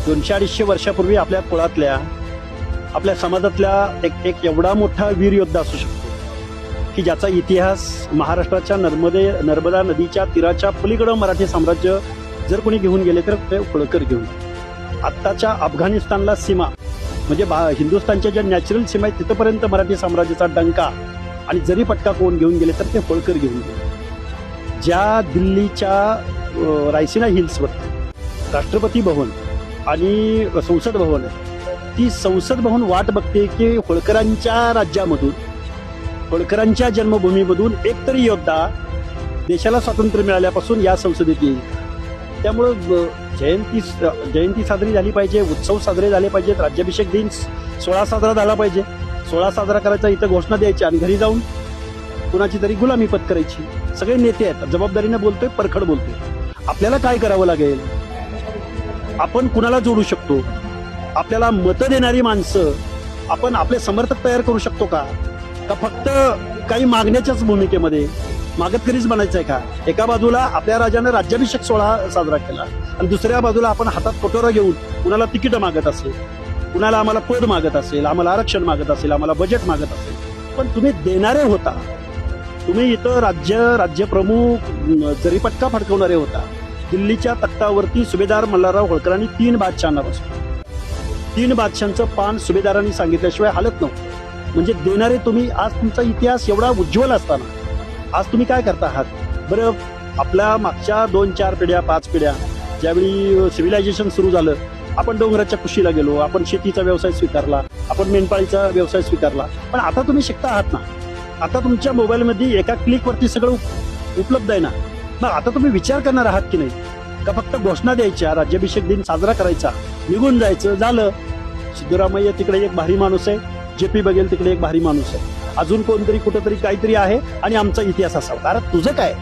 200-250 वर्षापूर्वी आपल्या कुळातल्या आपल्या समाजातल्या एक एवढा मोठा वीर योद्धा असू शकतो की ज्याचा इतिहास महाराष्ट्राच्या नर्मदा नदीच्या तीराच्या पलीकडं मराठी साम्राज्य जर कोणी घेऊन गेले तर ते होळकर घेऊन गेले. आत्ताच्या अफगाणिस्तानला सीमा म्हणजे हिंदुस्थानच्या ज्या नॅचरल सीमा आहेत तिथपर्यंत मराठी साम्राज्याचा डंका आणि जरी पटका कोण घेऊन गेले तर ते होळकर घेऊन गेले. ज्या दिल्लीच्या रायसिना हिल्सवर राष्ट्रपती भवन आणि संसद भवन आहे, ती संसद भवन वाट बघते की होळकरांच्या राज्यामधून होळकरांच्या जन्मभूमीमधून एकतरी योद्धा देशाला स्वातंत्र्य मिळाल्यापासून या संसदेत येईल. त्यामुळं जयंती साजरी झाली पाहिजे, उत्सव साजरे झाले पाहिजेत, राज्याभिषेक दिन 16 साजरा झाला पाहिजे. 16 साजरा करायचा इथं घोषणा द्यायची आणि घरी जाऊन कुणाची तरी गुलामी पत्करायची. सगळे नेते आहेत, जबाबदारीने बोलतोय, परखड बोलतोय. आपल्याला काय करावं लागेल? आपण कुणाला जोडू शकतो? आपल्याला मतं देणारी माणसं आपण आपले समर्थक तयार करू शकतो का फक्त काही मागण्याच्याच भूमिकेमध्ये मागतकरीच बनायचं आहे का? एका बाजूला आपल्या राजानं राज्याभिषेक सोहळा साजरा केला आणि दुसऱ्या बाजूला आपण हातात कटोरा घेऊन कुणाला तिकीट मागत असेल, कुणाला आम्हाला पद मागत असेल, आम्हाला आरक्षण मागत असेल, आम्हाला बजेट मागत असेल. पण तुम्ही देणारे होता, तुम्ही इथं राज्य प्रमुख जरीपटका फडकवणारे होता. दिल्लीच्या तख्तावरती सुभेदार मल्हारराव होळकरांनी 3 बादशहांना बसवलं. 3 बादशांचं पान सुभेदारांनी सांगितल्याशिवाय हालत नव्हतं. म्हणजे देणारे तुम्ही. आज तुमचा इतिहास एवढा उज्ज्वल असताना आज तुम्ही काय करता आहात? बरं, आपल्या मागच्या 2-4 पिढ्या 5 पिढ्या ज्यावेळी सिव्हिलायझेशन सुरू झालं, आपण डोंगराच्या कुशीला गेलो, आपण शेतीचा व्यवसाय स्वीकारला, आपण मेंढपाळीचा व्यवसाय स्वीकारला. पण आता तुम्ही शिकता आहात ना, आता तुमच्या मोबाईलमध्ये एका क्लिकवरती सगळं उपलब्ध आहे ना. मग आता तुम्ही विचार करणार आहात की नाही का फक्त घोषणा द्यायच्या, राज्याभिषेक दिन साजरा करायचा, निघून जायचं, झालं? सिद्धरामय्या तिकडे एक भारी माणूस आहे, JP बघेल तिकडे एक भारी माणूस आहे, अजून कोणतरी कुठंतरी काहीतरी आहे आणि आमचा इतिहास असावा. अरे तुझं काय?